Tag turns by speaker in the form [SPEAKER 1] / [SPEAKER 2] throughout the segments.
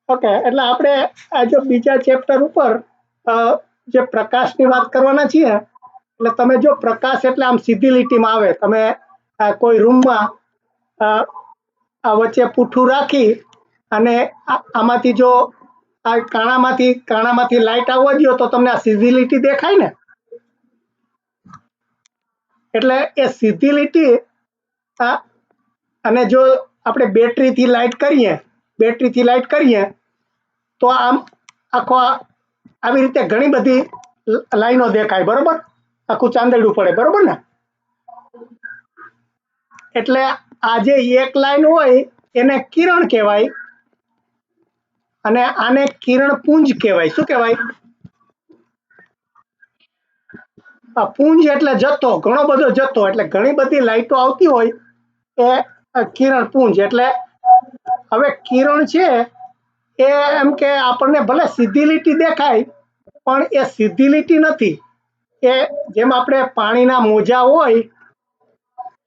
[SPEAKER 1] Okay, એટલે આપણે આજે બીજા ચેપ્ટર ઉપર જે પ્રકાશની વાત કરવાના છીએ. એટલે તમે જો પ્રકાશ એટલે આમ સીધી લીટીમાં આવે, તમે કોઈ રૂમમાં આ વચ્ચે પૂઠું રાખી અને આમાંથી જો આ કાણામાંથી લાઈટ આવવા દો તો તમને આ સીધી લીટી દેખાય ને. એટલે એ સીધી લીટી અને જો આપણે બેટરીથી લાઈટ કરીએ તો આમ આખો આવી રીતે ઘણી બધી લાઈનો દેખાય, બરોબર? આખું ચાંદડું પડે, બરોબર ને? એટલે આ જે એક લાઈન હોય એને કિરણ કહેવાય અને આને કિરણ પુંજ કહેવાય. શું કહેવાય? પુંજ એટલે જથ્થો, ઘણો બધો જથ્થો. એટલે ઘણી બધી લાઈટો આવતી હોય એ કિરણ પુંજ. એટલે હવે કિરણ છે એ એમ કે આપણને ભલે સીધી લીટી દેખાય પણ એ સીધી લીટી નથી. એ જેમ આપણે પાણીના મોજા હોય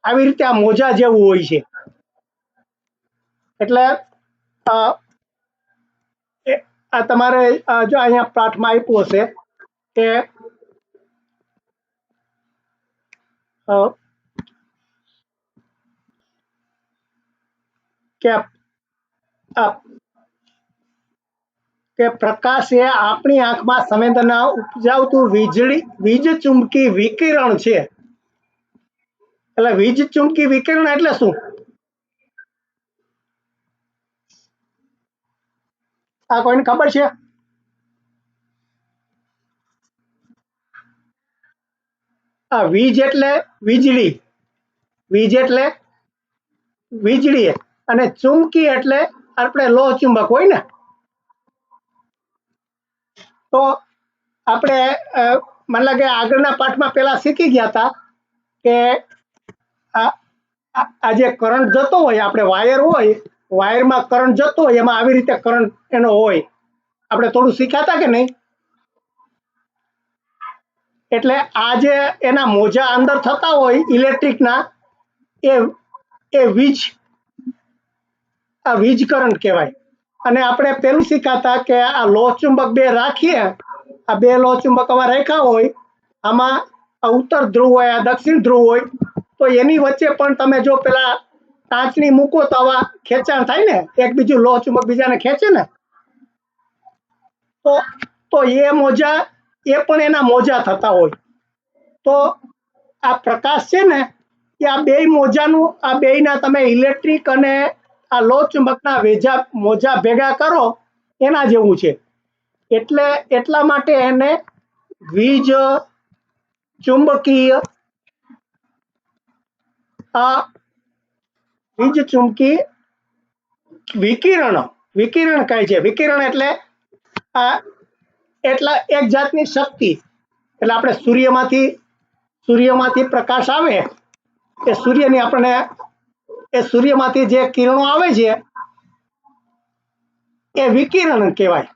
[SPEAKER 1] આવી રીતે આ મોજા જેવું હોય છે. એટલે આ તમારે જો અહીંયા પાઠમાં આપ્યું હશે કે પ્રકાશ એ આપણી આંખમાં સંવેદના ઉપજાવતું વીજચુંબકી વિકિરણ છે. એટલે વીજચુંબકી વિકિરણ એટલે શું? આ કોઈને ખબર છે? આ વીજ એટલે વીજળી અને ચુંબકી એટલે આપણે લોહ ચુંબક હોય ને. તો આપણે મને લાગે આગળના પાઠમાં પેલા શીખી ગયા હતા કે આ જે કરંટ જતો હોય, આપણે વાયરમાં કરંટ જતો હોય એમાં આવી રીતે કરંટ એનો હોય. આપણે થોડું શીખ્યા હતા કે નહીં? એટલે આ જે એના મોજા અંદર થતા હોય ઇલેક્ટ્રિકના એ વીજ કરંટ કહેવાય. અને આપણે પેલું શીખાતા કે આ લોહ ચુંબક બે રાખીએ, આ બે લોહ ચુંબક રાખ્યા હોય, આમાં ઉત્તર ધ્રુવ હોય, આ દક્ષિણ ધ્રુવ હોય, તો એની વચ્ચે પણ તમે જો પેલા ટાંચણી મૂકો તો આવા ખેંચાણ થાય ને, એક બીજું લોહ ચુંબક બીજાને ખેંચે ને, તો એ મોજા એ પણ એના મોજા થતા હોય. તો આ પ્રકાશ છે ને એ આ બે મોજાનું, આ બેયના તમે ઇલેક્ટ્રિક અને આ લોહ ચુંબકના મોજા ભેગા કરો એના જેવું છે. એટલે એટલા માટે એને વીજ ચુંબકી વિકિરણ કહે છે. વિકિરણ એટલે એક જાતની શક્તિ. એટલે આપણે સૂર્યમાંથી પ્રકાશ આવે, એ સૂર્યમાંથી જે કિરણો આવે છે એ વિકિરણ કહેવાય.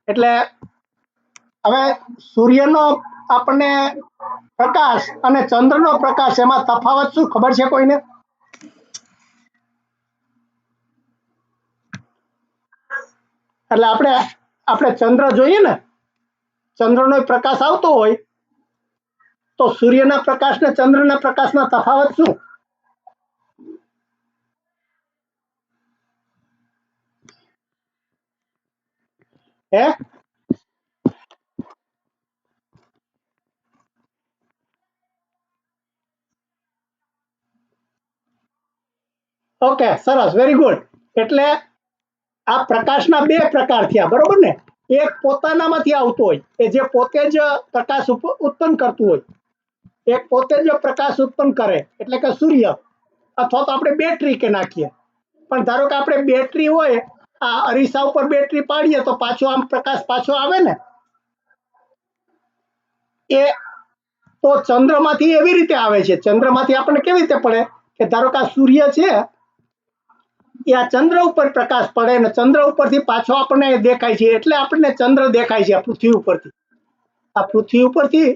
[SPEAKER 1] એટલે હવે સૂર્યનો આપણને પ્રકાશ અને ચંદ્રનો પ્રકાશ એમાં તફાવત શું ખબર છે કોઈને? એટલે આપણે ચંદ્ર જોઈએ ને, ચંદ્રનો પ્રકાશ આવતો હોય તો સૂર્યના પ્રકાશ ને ચંદ્રના પ્રકાશમાં તફાવત શું? હે? ઓકે, સરસ, વેરી ગુડ. એટલે આ પ્રકાશના બે પ્રકાર થયા, બરોબર ને? એક પોતાનામાંથી આવતો હોય કે જે પોતે જ પ્રકાશ ઉત્પન્ન કરતું હોય, એક પોતે જ પ્રકાશ ઉત્પન્ન કરે એટલે કે સૂર્ય, અથવા તો આપણે બેટરી કે નાખીએ. પણ ધારો કે આપણે બેટરી હોય, આ અરીસા ઉપર બેટરી પાડીએ તો પાછો આમ પ્રકાશ પાછો આવે ને. એ તો ચંદ્રમાંથી એવી રીતે આવે છે. ચંદ્રમાંથી આપણને કેવી રીતે પડે કે ધારો કે આ સૂર્ય છે એ આ ચંદ્ર ઉપર પ્રકાશ પડે ને ચંદ્ર ઉપરથી પાછો આપણને દેખાય છે. એટલે આપણને ચંદ્ર દેખાય છે. આ પૃથ્વી ઉપરથી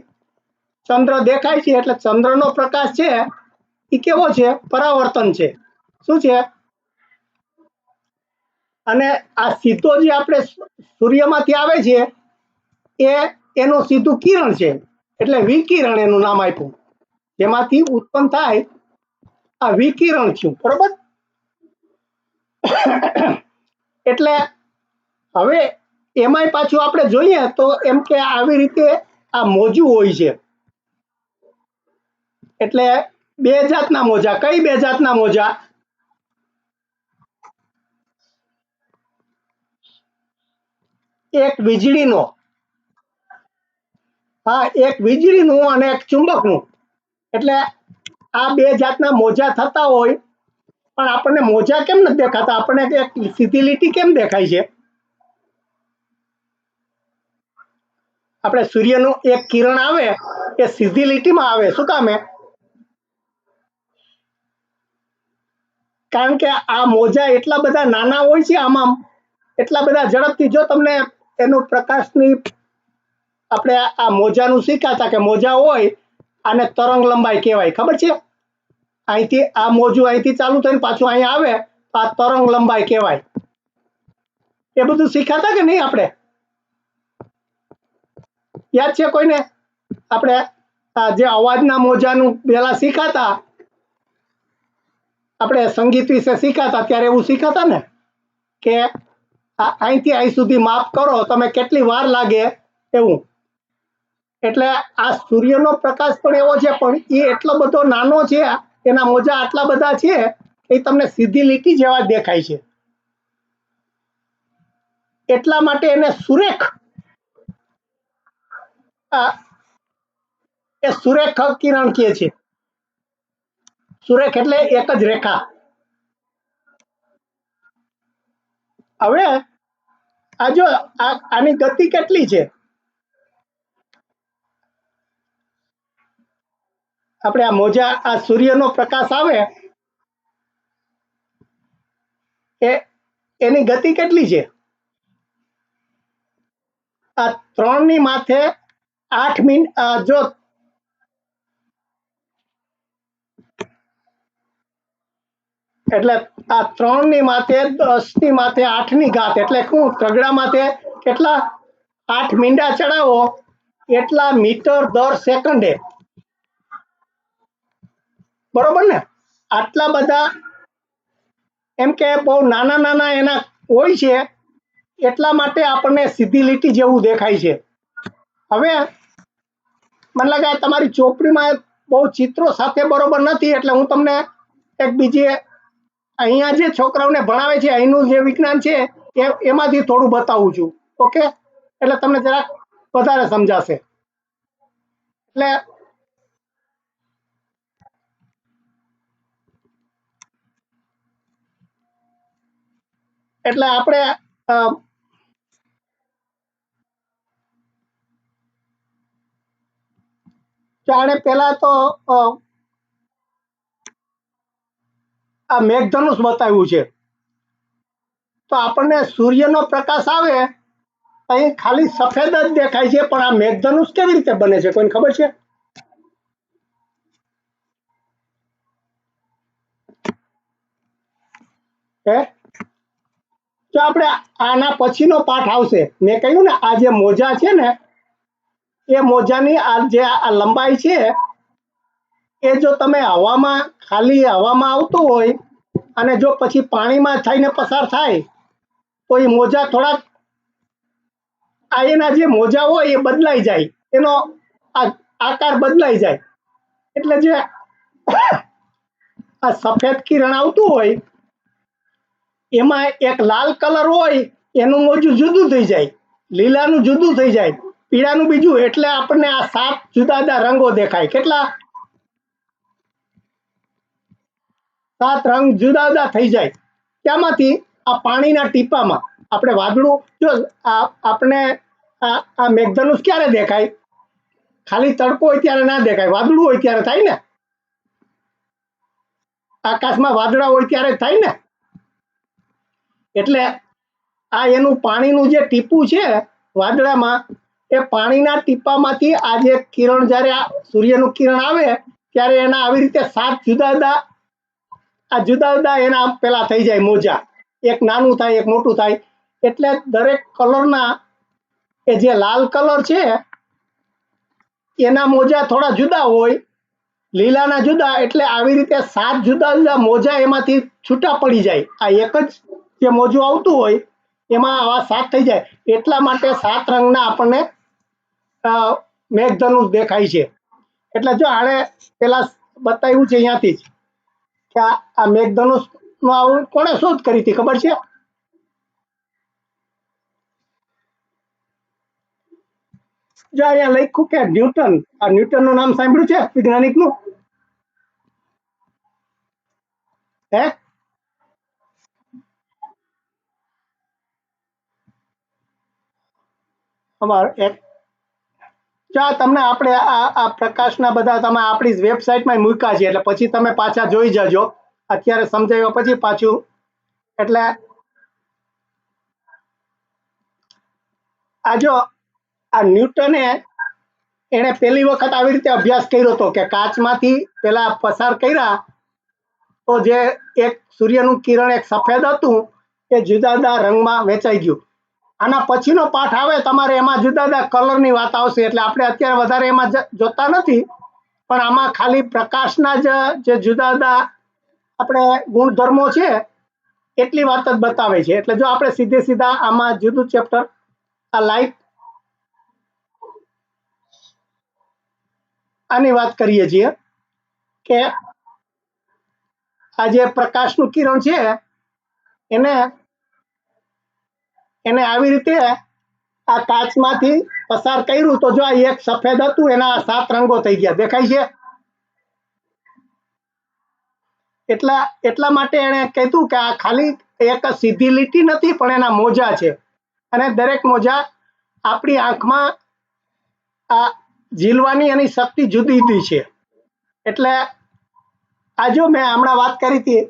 [SPEAKER 1] ચંદ્ર દેખાય છે. એટલે ચંદ્રનો પ્રકાશ છે એ કેવો છે? પરાવર્તન છે. શું છે? અને આ સીધો જે આપણે સૂર્યમાંથી આવે છે એ એનું સીધું કિરણ છે, એટલે વિકિરણ એનું નામ આપ્યું. જેમાંથી ઉત્પન્ન થાય આ વિકિરણ થયું, બરોબર. એટલે હવે એમાંય પાછું આપણે જોઈએ તો એમ કે આવી રીતે આ મોજું હોય છે. એટલે બે જાતના મોજા. કઈ બે જાતના મોજા? એક વીજળીનો, હા, એક વીજળીનું અને એક ચુંબકનું. એટલે આ બે જાતના મોજા થતા હોય, પણ આપણને મોજા કેમ નથી દેખાતા? આપણને એક સીધી લીટી કેમ દેખાય છે? આપણે સૂર્યનું એક કિરણ આવે એ સીધી લીટીમાં આવે. શું કામે? કારણ કે આ મોજા એટલા બધા નાના હોય છે, આમાં એટલા બધા ઝડપથી, જો તમને એનું પ્રકાશની આપણે આ મોજાનું શીખાતા કે મોજા હોય આને તરંગ લંબાઈ કહેવાય, ખબર છે? અહીંથી આ મોજું અહીંથી ચાલુ થઈને પાછું અહીંયા આવે તો આ તરંગ લંબાઈ કહેવાય. એ બધું શીખાતા કે નહીં આપણે? યાદ છે કોઈને? આપણે જે અવાજના મોજાનું પહેલા શીખાતા, આપણે સંગીત વિશે શીખાતા ત્યારે એવું શીખાતા ને કે અહીંથી અહીં સુધી માપ કરો, તમે કેટલી વાર લાગે એવું. એટલે આ સૂર્યનો પ્રકાશ પણ એવો છે, પણ એ એટલો બધો નાનો છે, એના મોજા આટલા બધા છે એ તમને સીધી લીટી જેવા દેખાય છે. એટલા માટે એને સુરેખ, એ સુરેખ કિરણ કહે છે. સુરેખ એટલે એક જ રેખા. હવે આ જો આની ગતિ કેટલી છે? આપણે આ મોજા, આ સૂર્યનો પ્રકાશ આવે એ એની ગતિ કેટલી છે? આ 3 ની માથે 8 મિનિટ, જો એટલે આ 3 ની માથે 10 ની માથે 8 ની ઘાત, એટલે શું? તગડા માથે કેટલા 8 મીંડા ચડાવો એટલા મીટર દર સેકન્ડે, બરોબર ને? આટલા બધા એમ કે બહુ નાના નાના એના હોય છે, એટલા માટે આપણને સીધી લીટી જેવું દેખાય છે. હવે મને લાગે તમારી ચોપડીમાં બહુ ચિત્રો સાથે બરોબર નથી, એટલે હું તમને એક બીજી અહીંયા જે છોકરાઓને ભણાવે છે અહીંનું જે વિજ્ઞાન છે એમાંથી થોડું બતાવું છું. ઓકે, એટલે તમને જરાક વધારે સમજાશે. એટલે આપણે જાણે પહેલા તો આ મેઘધનુષ બતાવ્યું છે. તો આપણને સૂર્યનો પ્રકાશ આવે અહીં ખાલી સફેદ જ દેખાય છે, પણ આ મેઘધનુષ કેવી રીતે બને છે? કોઈને ખબર છે? તો આપણે આના પછીનો પાઠ આવશે. મેં કહ્યું ને આ જે મોજા છે ને એ મોજાની આ જે આ લંબાઈ છે એ જો તમે હવામાં, ખાલી હવામાં આવતું હોય અને જો પછી પાણીમાં થઈને પસાર થાય તો એ મોજા થોડાક, આ એના જે મોજા હોય એ બદલાઈ જાય, એનો આકાર બદલાઈ જાય. એટલે જે આ સફેદ કિરણ આવતું હોય એમાં એક લાલ કલર હોય એનું મોજું જુદું થઈ જાય, લીલાનું જુદું થઈ જાય, પીળાનું બીજું. એટલે આપણને આ 7 જુદા જુદા રંગો દેખાય. કેટલા? 7 રંગ જુદા જુદા થઈ જાય. ત્યાંમાંથી આ પાણીના ટીપામાં આપણે વાદળું, જો આપણે આ મેઘધનુષ ક્યારે દેખાય? ખાલી તડકો હોય ત્યારે ના દેખાય, વાદળું હોય ત્યારે થાય ને. આકાશમાં વાદળા હોય ત્યારે થાય ને. એટલે આ એનું પાણીનું જે ટીપું છે વાદળામાં, એ પાણીના ટીપામાંથી આ જે કિરણ, જ્યારે આ સૂર્યનું કિરણ આવે ત્યારે એના આવી રીતે 7 જુદા જુદા એના પેલા થઈ જાય મોજા. એક નાનું થાય એક મોટું થાય, એટલે દરેક કલરના એ જે લાલ કલર છે એના મોજા થોડા જુદા હોય, લીલાના જુદા, એટલે આવી રીતે 7 જુદા જુદા મોજા એમાંથી છૂટા પડી જાય. આ એક જ જે મોજું આવતું હોય એમાં આવા 7 થઈ જાય, એટલા માટે 7 રંગના આપણને મેઘધનુષ દેખાય છે. એટલે જો આને પેલા બતાવ્યું છે અહીંયાથી જ કે આ મેઘધનુષ કોણે શોધ કરી હતી ખબર છે? જો અહીંયા લખ્યું કે ન્યૂટન. આ ન્યૂટન નું નામ સાંભળ્યું છે વૈજ્ઞાનિક નું? હે? અમાર એક તમને આપણે આ પ્રકાશના બધા તમે આપણી વેબસાઇટમાં મૂક્યા છે, એટલે પછી તમે પાછા જોઈ જજો. અત્યારે સમજાવ્યા પછી પાછું, એટલે આ જો આ ન્યૂટને એને પહેલી વખત આવી રીતે અભ્યાસ કર્યો હતો કે કાચમાંથી પેલા પસાર કર્યા તો જે એક સૂર્યનું કિરણ એક સફેદ હતું એ જુદા જુદા રંગમાં વેચાઈ ગયું. આના પછીનો પાઠ આવે તમારે એમાં જુદા જુદા કલરની વાત આવશે, એટલે આપણે અત્યારે વધારે એમાં જોતા નથી, પણ આમાં ખાલી પ્રકાશના જ જે જુદા જુદા આપણે ગુણધર્મો છે એટલી વાત જ બતાવે છે. એટલે જો આપણે સીધે સીધા આમાં જુદું ચેપ્ટર આ લાઈટ આની વાત કરીએ છીએ કે આ જે પ્રકાશનું કિરણ છે એને આવી રીતે આ કાચમાંથી પસાર કર્યું તો જો આ એક સફેદ હતું એના 7 રંગો થઈ ગયા, દેખાય છે? એટલા માટે એને કીધું કે આ ખાલી એક સીધી લીટી નથી પણ એના મોજા છે, અને દરેક મોજા આપણી આંખમાં આ ઝીલવાની એની શક્તિ જુદી જુદી છે. એટલે આ જો મેં હમણાં વાત કરી હતી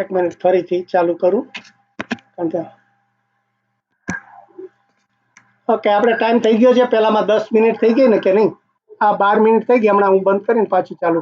[SPEAKER 1] એક મિનિટ ફરીથી ચાલુ કરું, કારણ કે ઓકે આપણે ટાઈમ થઈ ગયો છે. પહેલામાં 10 મિનિટ થઈ ગઈ ને કે નહીં? આ 12 મિનિટ થઈ ગઈ. હમણાં હું બંધ કરીને પાછી ચાલુ